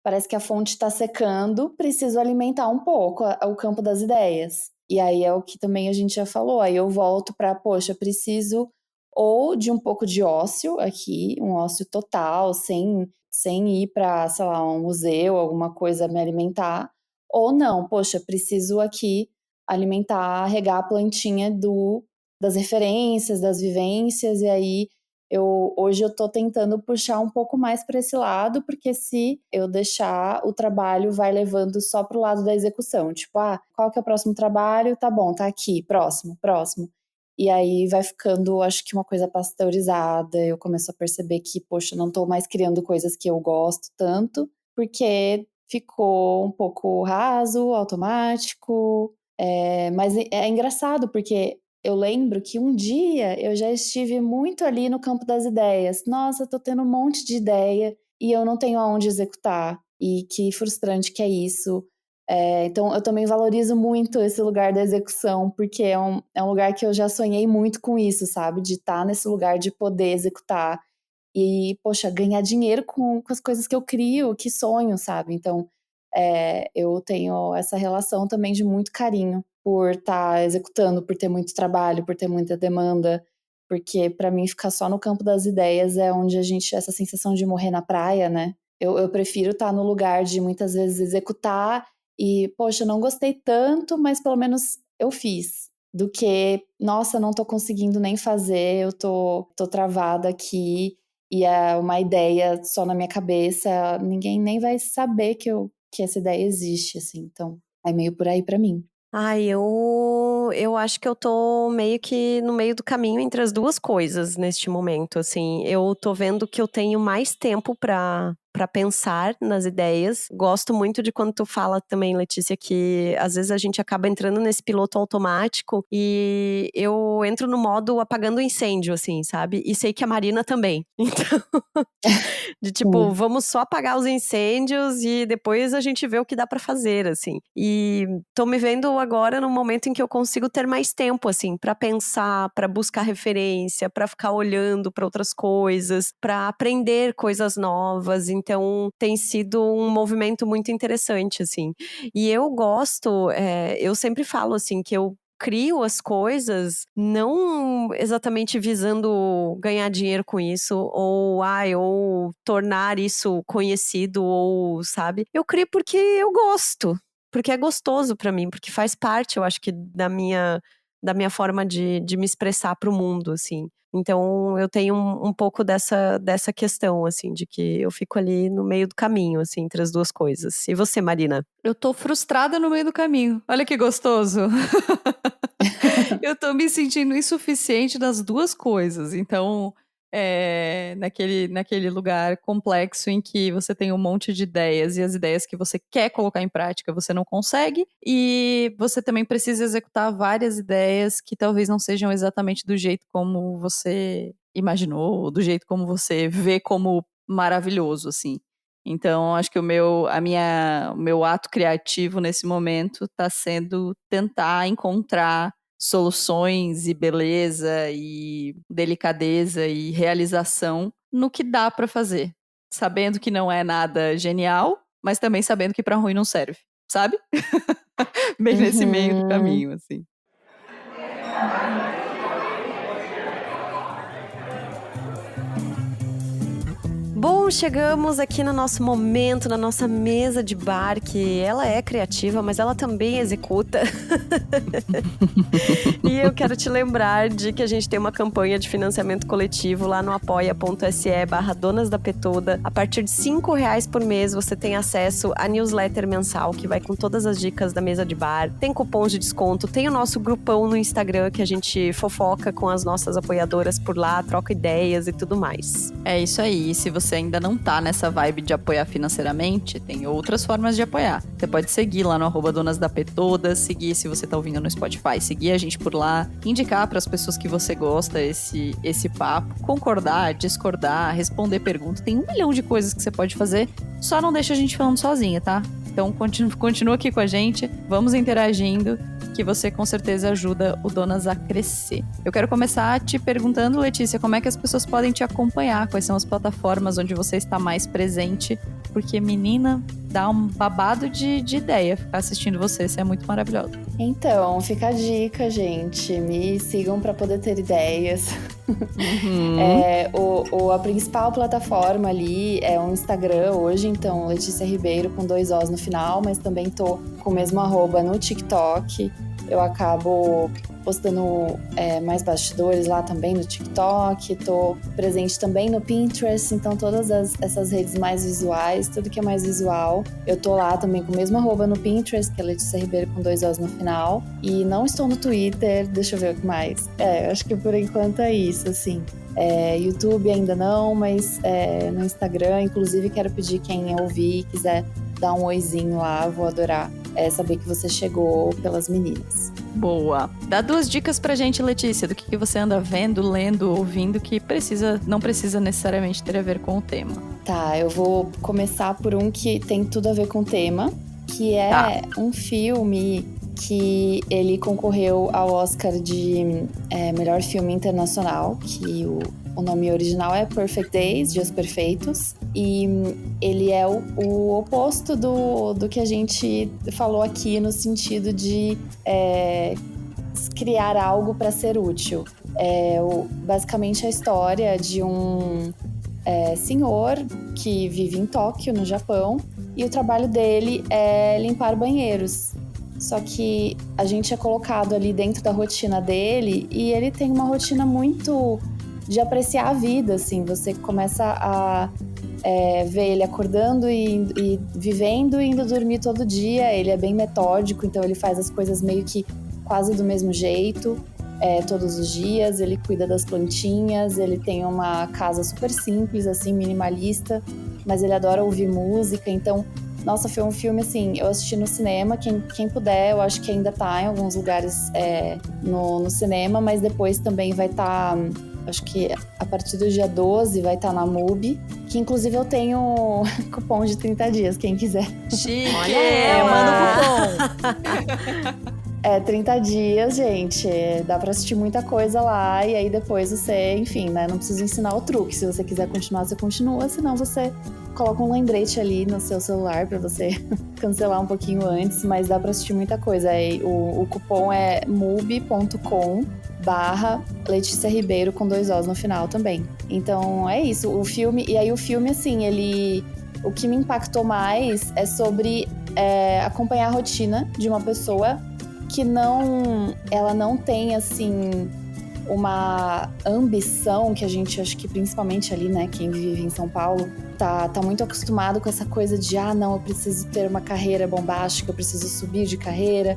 parece que a fonte está secando, preciso alimentar um pouco o campo das ideias. E aí é o que também a gente já falou, aí eu volto para, poxa, preciso ou de um pouco de ócio aqui, um ócio total, sem ir para, sei lá, um museu, alguma coisa me alimentar, ou não, poxa, preciso aqui alimentar, regar a plantinha das referências, das vivências, e aí Hoje eu tô tentando puxar um pouco mais para esse lado, porque se eu deixar, o trabalho vai levando só pro lado da execução. Tipo, qual que é o próximo trabalho? Tá bom, tá aqui, próximo. E aí vai ficando, acho que uma coisa pasteurizada. Eu começo a perceber que, poxa, não tô mais criando coisas que eu gosto tanto, porque ficou um pouco raso, automático. Mas é engraçado, porque eu lembro que um dia eu já estive muito ali no campo das ideias. Nossa, eu tô tendo um monte de ideia e eu não tenho aonde executar. E que frustrante que é isso. Então, eu também valorizo muito esse lugar da execução, porque é um lugar que eu já sonhei muito com isso, sabe? De estar nesse lugar de poder executar. E, poxa, ganhar dinheiro com as coisas que eu crio, que sonho, sabe? Então, eu tenho essa relação também de muito carinho por estar executando, por ter muito trabalho, por ter muita demanda, porque para mim ficar só no campo das ideias é onde essa sensação de morrer na praia, né? Eu prefiro estar no lugar de muitas vezes executar e, poxa, não gostei tanto, mas pelo menos eu fiz. Do que, nossa, não tô conseguindo nem fazer, eu tô travada aqui e é uma ideia só na minha cabeça, ninguém nem vai saber que essa ideia existe, assim. Então, é meio por aí pra mim. Eu acho que eu tô meio que no meio do caminho entre as duas coisas neste momento, assim. Eu tô vendo que eu tenho mais tempo pra pensar nas ideias. Gosto muito de quando tu fala também, Letícia, que às vezes a gente acaba entrando nesse piloto automático e eu entro no modo apagando o incêndio, assim, sabe? E sei que a Marina também. Então, de tipo, vamos só apagar os incêndios e depois a gente vê o que dá pra fazer, assim. E tô me vendo agora no momento em que eu consigo ter mais tempo, assim, pra pensar, pra buscar referência, pra ficar olhando pra outras coisas, pra aprender coisas novas. Então, tem sido um movimento muito interessante, assim. E eu gosto, eu sempre falo, assim, que eu crio as coisas não exatamente visando ganhar dinheiro com isso ou tornar isso conhecido ou, sabe? Eu crio porque eu gosto, porque é gostoso pra mim, porque faz parte, eu acho que da minha forma de me expressar pro mundo, assim. Então, eu tenho um pouco dessa questão, assim, de que eu fico ali no meio do caminho, assim, entre as duas coisas. E você, Marina? Eu tô frustrada no meio do caminho. Olha que gostoso. Eu tô me sentindo insuficiente das duas coisas. Então, naquele lugar complexo em que você tem um monte de ideias e as ideias que você quer colocar em prática você não consegue, e você também precisa executar várias ideias que talvez não sejam exatamente do jeito como você imaginou, ou do jeito como você vê como maravilhoso, assim. Então, acho que o meu ato criativo nesse momento está sendo tentar encontrar soluções e beleza e delicadeza e realização no que dá para fazer, sabendo que não é nada genial, mas também sabendo que para ruim não serve, sabe? Bem nesse meio do caminho, assim. Bom, chegamos aqui no nosso momento, na nossa mesa de bar, que ela é criativa, mas ela também executa. E eu quero te lembrar de que a gente tem uma campanha de financiamento coletivo lá no apoia.se/Donas da P Toda. A partir de R$5 por mês, você tem acesso à newsletter mensal, que vai com todas as dicas da mesa de bar. Tem cupons de desconto, tem o nosso grupão no Instagram, que a gente fofoca com as nossas apoiadoras por lá, troca ideias e tudo mais. É isso aí. E se você ainda não tá nessa vibe de apoiar financeiramente, tem outras formas de apoiar. Você pode seguir lá no @Donas da P Toda, seguir se você tá ouvindo no Spotify, seguir a gente por lá, indicar para as pessoas que você gosta esse papo, concordar, discordar, responder perguntas. Tem 1 milhão de coisas que você pode fazer, só não deixa a gente falando sozinha, tá? Então continua aqui com a gente, vamos interagindo, que você com certeza ajuda o Donas a crescer. Eu quero começar te perguntando, Letícia, como é que as pessoas podem te acompanhar? Quais são as plataformas onde você está mais presente? Porque, menina, dá um babado de ideia ficar assistindo você é muito maravilhosa. Então, fica a dica, gente. Me sigam para poder ter ideias. A principal plataforma ali é o Instagram hoje, então Letícia Ribeiro com 2 Os no final, mas também tô com o mesmo @ no TikTok. eu acabo postando mais bastidores lá também no TikTok, tô presente também no Pinterest, então todas essas redes mais visuais, tudo que é mais visual, eu tô lá também com o mesmo arroba no Pinterest, que é Letícia Ribeiro com 2 Os no final, e não estou no Twitter, deixa eu ver o que mais. Acho que por enquanto é isso, assim. YouTube ainda não, mas no Instagram, inclusive quero pedir quem ouvir e quiser dar um oizinho lá, vou adorar saber que você chegou pelas meninas. Boa. Dá 2 dicas pra gente, Letícia, do que você anda vendo, lendo, ouvindo, que não precisa necessariamente ter a ver com o tema. Tá, eu vou começar por um que tem tudo a ver com o tema, que é um filme que ele concorreu ao Oscar de melhor filme internacional, que o nome original é Perfect Days, Dias Perfeitos, e ele é o oposto do que a gente falou aqui, no sentido de criar algo para ser útil. Basicamente a história de um senhor que vive em Tóquio, no Japão, e o trabalho dele é limpar banheiros. Só que a gente é colocado ali dentro da rotina dele e ele tem uma rotina muito de apreciar a vida, assim. Você começa a ver ele acordando e vivendo e indo dormir todo dia. Ele é bem metódico, então ele faz as coisas meio que quase do mesmo jeito, todos os dias. Ele cuida das plantinhas, ele tem uma casa super simples, assim, minimalista, mas ele adora ouvir música, então... Nossa, foi um filme, assim, eu assisti no cinema, quem puder, eu acho que ainda tá em alguns lugares no cinema, mas depois também vai estar, acho que a partir do dia 12 vai estar na MUBI, que inclusive eu tenho cupom de 30 dias, quem quiser. Chique! Olha, manda o cupom! 30 dias, gente, dá pra assistir muita coisa lá, e aí depois você, enfim, né, não preciso ensinar o truque, se você quiser continuar, você continua, senão você coloca um lembrete ali no seu celular pra você cancelar um pouquinho antes, mas dá pra assistir muita coisa. O cupom é mubi.com/Letícia Ribeiro com 2 Os no final também. Então é isso, o filme, e aí o filme, assim, o que me impactou mais é sobre acompanhar a rotina de uma pessoa que ela não tem, assim, uma ambição que a gente, acho que principalmente ali, né, quem vive em São Paulo, tá muito acostumado com essa coisa de, não, eu preciso ter uma carreira bombástica, eu preciso subir de carreira,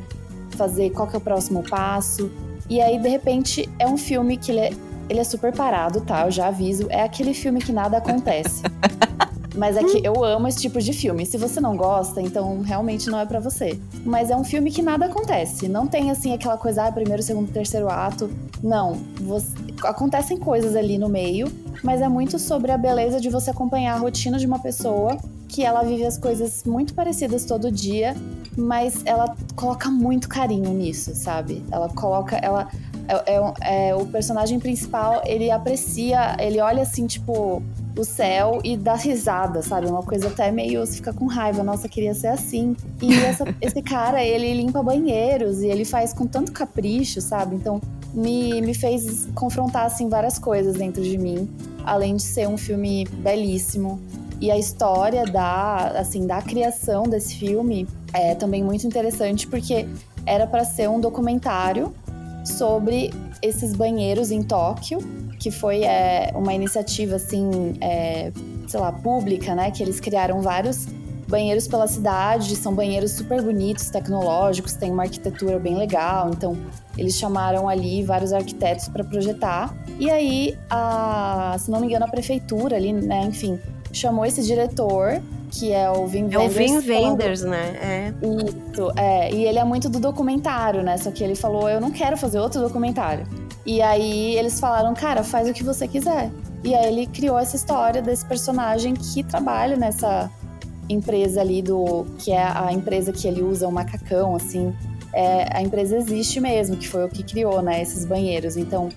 fazer qual que é o próximo passo. E aí, de repente, é um filme que ele é super parado, tá? Eu já aviso, é aquele filme que nada acontece. Mas é que eu amo esse tipo de filme. Se você não gosta, então realmente não é pra você. Mas é um filme que nada acontece. Não tem, assim, aquela coisa, primeiro, segundo, terceiro ato. Não. Acontecem coisas ali no meio, mas é muito sobre a beleza de você acompanhar a rotina de uma pessoa que ela vive as coisas muito parecidas todo dia, mas ela coloca muito carinho nisso, sabe? Ela coloca... o personagem principal, ele aprecia, ele olha assim, tipo, o céu e dá risada, sabe? Uma coisa até meio, você fica com raiva, nossa, queria ser assim. E esse cara, ele limpa banheiros e ele faz com tanto capricho, sabe? Então, me fez confrontar, assim, várias coisas dentro de mim, além de ser um filme belíssimo. E a história da criação desse filme é também muito interessante, porque era para ser um documentário sobre esses banheiros em Tóquio, que foi uma iniciativa, assim, pública, né? Que eles criaram vários banheiros pela cidade, são banheiros super bonitos, tecnológicos, tem uma arquitetura bem legal, então eles chamaram ali vários arquitetos para projetar. E aí, se não me engano, a prefeitura ali, né, enfim, chamou esse diretor, que é o Wim Wenders. É o Wim Wenders, né? Isso, e ele é muito do documentário, né? Só que ele falou, eu não quero fazer outro documentário. E aí eles falaram, cara, faz o que você quiser. E aí ele criou essa história desse personagem que trabalha nessa empresa ali que é a empresa que ele usa o macacão, assim. A empresa existe mesmo, que foi o que criou, né, esses banheiros. Então,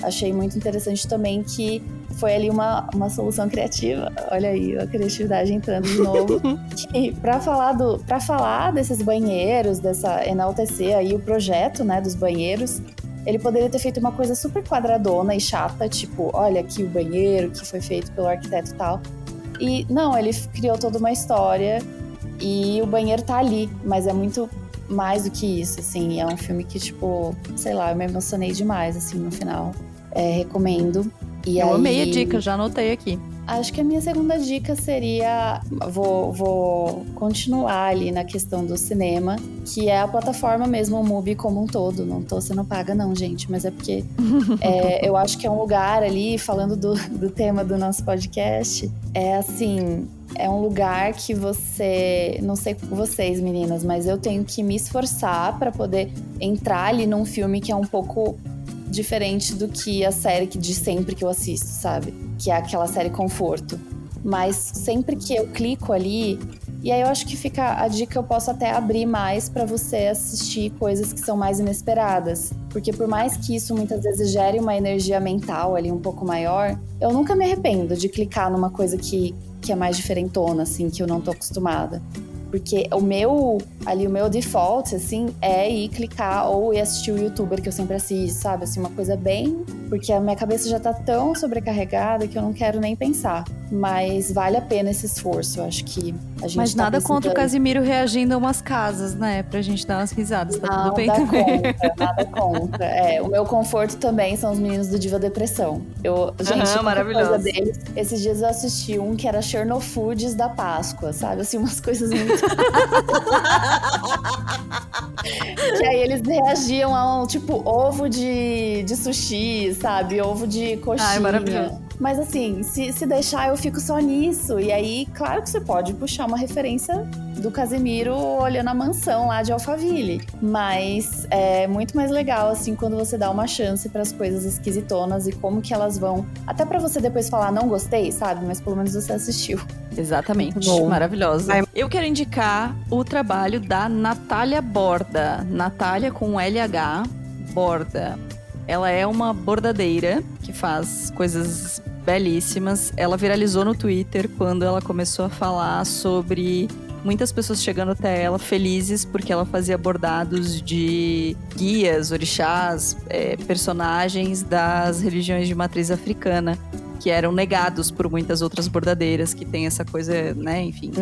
achei muito interessante também que foi ali uma solução criativa. Olha aí, a criatividade entrando de novo. E pra falar desses banheiros, enaltecer aí o projeto, né, dos banheiros, ele poderia ter feito uma coisa super quadradona e chata, tipo, olha aqui o banheiro que foi feito pelo arquiteto e tal. E não, ele criou toda uma história e o banheiro tá ali, mas é muito mais do que isso, assim. É um filme que, tipo, sei lá, eu me emocionei demais, assim, no final. Recomendo. Eu amei a dica, já anotei aqui. Acho que a minha segunda dica seria... Vou continuar ali na questão do cinema, que é a plataforma mesmo, o MUBI como um todo. Não tô sendo paga não, gente, mas é porque eu acho que é um lugar ali, falando do tema do nosso podcast, assim... É um lugar que você... Não sei vocês, meninas, mas eu tenho que me esforçar pra poder entrar ali num filme que é um pouco diferente do que a série de sempre que eu assisto, sabe? Que é aquela série conforto. Mas sempre que eu clico ali... E aí eu acho que fica a dica, eu posso até abrir mais pra você assistir coisas que são mais inesperadas. Porque por mais que isso muitas vezes gere uma energia mental ali um pouco maior, eu nunca me arrependo de clicar numa coisa que é mais diferentona, assim, que eu não tô acostumada. Porque o meu default, assim, é ir clicar ou ir assistir o youtuber que eu sempre assisto, sabe? Assim, uma coisa bem... Porque a minha cabeça já tá tão sobrecarregada que eu não quero nem pensar. Mas vale a pena esse esforço, eu acho que a gente Mas nada contra o Casimiro reagindo a umas casas, né? Pra gente dar umas risadas, tá tudo bem também. Nada contra. O meu conforto também são os meninos do Diva Depressão. Gente, maravilhoso. Coisa deles. Esses dias eu assisti um que era Chernofoods da Páscoa, sabe? Assim, umas coisas muito... Que aí eles reagiam a um, tipo, ovo de sushi, sabe? Ovo de coxinha. Ai, maravilhoso. Mas assim, se deixar, eu fico só nisso. E aí, claro que você pode puxar uma referência do Casemiro olhando a mansão lá de Alphaville. Mas é muito mais legal, assim, quando você dá uma chance pras coisas esquisitonas e como que elas vão... Até pra você depois falar, não gostei, sabe? Mas pelo menos você assistiu. Exatamente, maravilhosa. Eu quero indicar o trabalho da Natália Borda. Natália com LH, Borda. Ela é uma bordadeira que faz coisas belíssimas. Ela viralizou no Twitter quando ela começou a falar sobre muitas pessoas chegando até ela felizes porque ela fazia bordados de guias, orixás, personagens das religiões de matriz africana, que eram negados por muitas outras bordadeiras que tem essa coisa, né, enfim,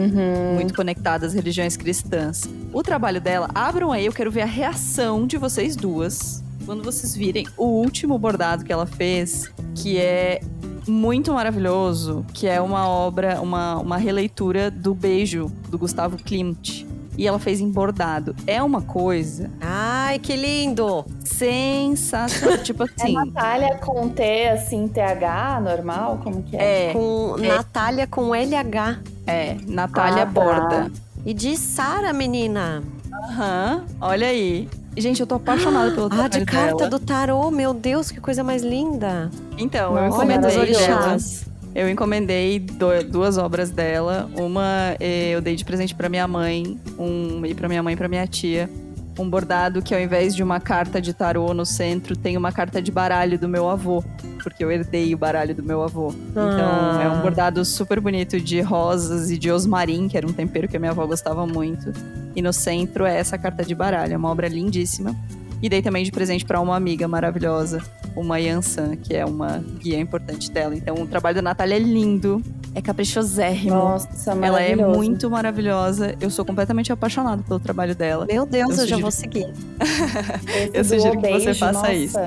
muito conectada às religiões cristãs. O trabalho dela, abram aí, eu quero ver a reação de vocês duas quando vocês virem o último bordado que ela fez, que é muito maravilhoso, que é uma obra, uma releitura do Beijo, do Gustavo Klimt. E ela fez em bordado. É uma coisa... Ai, que lindo! Sensacional. Tipo assim... É Natália com T, assim, TH, normal? Como que é? Natália com LH. Natália Borda. E de Sara, menina. Olha aí. Gente, eu tô apaixonada pelo trabalho dela. De carta do tarô, meu Deus, que coisa mais linda. Então, eu encomendei duas obras dela. Uma eu dei de presente pra minha mãe, e pra minha mãe e pra minha tia. Um bordado que ao invés de uma carta de tarô no centro, tem uma carta de baralho do meu avô. Porque eu herdei o baralho do meu avô. Então, é um bordado super bonito de rosas e de osmarim, que era um tempero que a minha avó gostava muito. E no centro é essa carta de baralho. É uma obra lindíssima. E dei também de presente pra uma amiga maravilhosa, uma Yansan, que é uma guia importante dela. Então, o trabalho da Natália é lindo, é caprichosérrimo. Nossa, ela é muito maravilhosa. Eu sou completamente apaixonada pelo trabalho dela. Meu Deus, eu já vou seguir. Eu sugiro que você faça isso.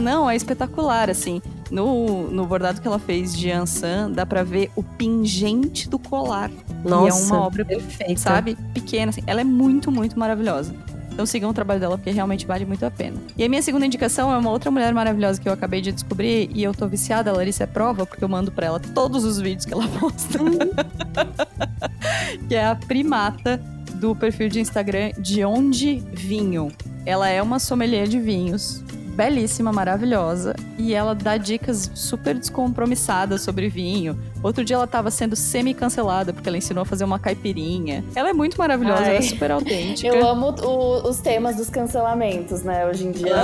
Não, é espetacular, assim. No bordado que ela fez de Yansan, dá pra ver o pingente do colar. Nossa, e é uma obra perfeita, sabe? Pequena, assim. Ela é muito, muito maravilhosa. Então sigam o trabalho dela, porque realmente vale muito a pena. E a minha segunda indicação é uma outra mulher maravilhosa que eu acabei de descobrir. E eu tô viciada, a Larissa é prova, porque eu mando pra ela todos os vídeos que ela posta. Que é a Primata, do perfil de Instagram De Onde Vinho. Ela é uma sommelier de vinhos, belíssima, maravilhosa. E ela dá dicas super descompromissadas sobre vinho. Outro dia ela tava sendo semi-cancelada, porque ela ensinou a fazer uma caipirinha. Ela é muito maravilhosa, ela é super autêntica. Eu amo os temas dos cancelamentos, né, hoje em dia.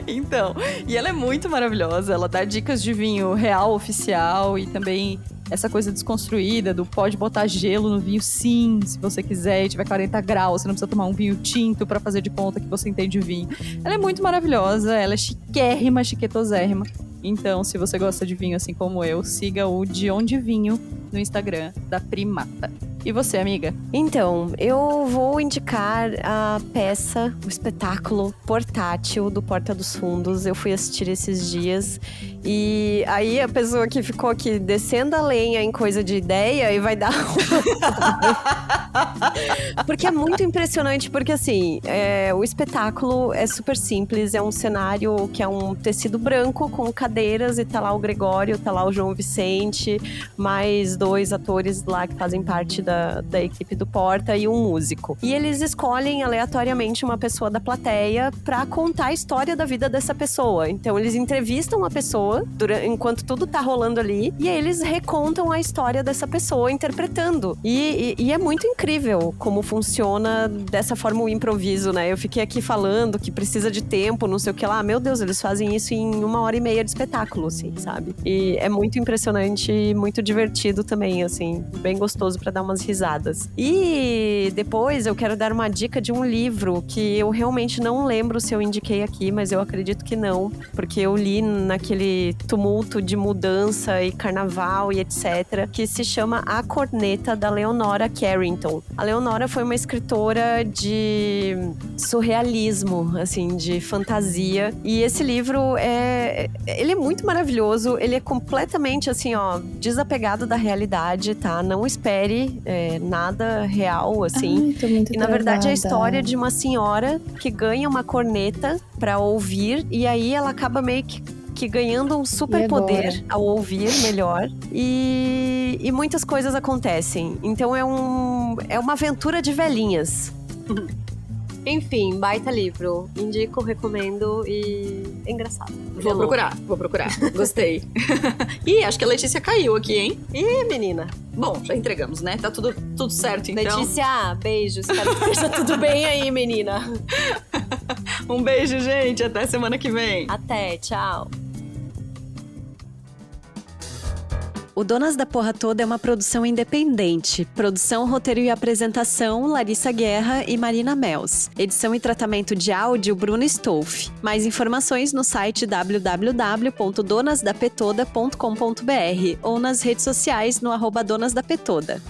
Então, e ela é muito maravilhosa. Ela dá dicas de vinho real, oficial, e também essa coisa desconstruída do pode botar gelo no vinho sim, se você quiser, e tiver 40 graus, você não precisa tomar um vinho tinto pra fazer de conta que você entende vinho. Ela é muito maravilhosa, ela é chiquérrima, chiquetosérrima. Então, se você gosta de vinho assim como eu, siga o De Onde Vinho no Instagram da Primata. E você, amiga? Então, eu vou indicar a peça, o espetáculo portátil do Porta dos Fundos. Eu fui assistir esses dias e aí a pessoa que ficou aqui descendo a lenha em coisa de ideia e vai dar porque é muito impressionante, porque assim, o espetáculo é super simples, é um cenário que é um tecido branco com cadeiras e tá lá o Gregório, tá lá o João Vicente, mais 2 atores lá que fazem parte da equipe do Porta e um músico. E eles escolhem aleatoriamente uma pessoa da plateia pra contar a história da vida dessa pessoa. Então eles entrevistam a pessoa enquanto tudo tá rolando ali e aí eles recontam a história dessa pessoa interpretando. E é muito incrível como funciona dessa forma o improviso, né? Eu fiquei aqui falando que precisa de tempo, não sei o que lá. Meu Deus, eles fazem isso em 1h30 de espetáculo, assim, sabe? E é muito impressionante e muito divertido também, assim, bem gostoso pra dar umas risadas. E depois eu quero dar uma dica de um livro que eu realmente não lembro se eu indiquei aqui, mas eu acredito que não, porque eu li naquele tumulto de mudança e carnaval e etc, que se chama A Corneta, da Leonora Carrington. A Leonora foi uma escritora de surrealismo, assim, de fantasia, e esse livro ele é muito maravilhoso, ele é completamente, assim, ó, desapegado da realidade, tá? Não espere nada real, assim. Ai, tô muito e na verdade é a travada. história de uma senhora que ganha uma corneta pra ouvir, e aí ela acaba meio que ganhando um super poder ao ouvir melhor, e muitas coisas acontecem. Então é uma aventura de velhinhas. Enfim, baita livro. Indico, recomendo e é engraçado. Vou procurar. Gostei. Ih, acho que a Letícia caiu aqui, hein? Ih, menina. Bom, já entregamos, né? Tá tudo certo, então. Letícia, beijos. Espero que esteja tudo bem aí, menina. Um beijo, gente. Até semana que vem. Até, tchau. O Donas da Porra Toda é uma produção independente. Produção, roteiro e apresentação, Larissa Guerra e Marina Mels. Edição e tratamento de áudio, Bruno Stolf. Mais informações no site www.donasdapetoda.com.br ou nas redes sociais no @donasdapetoda.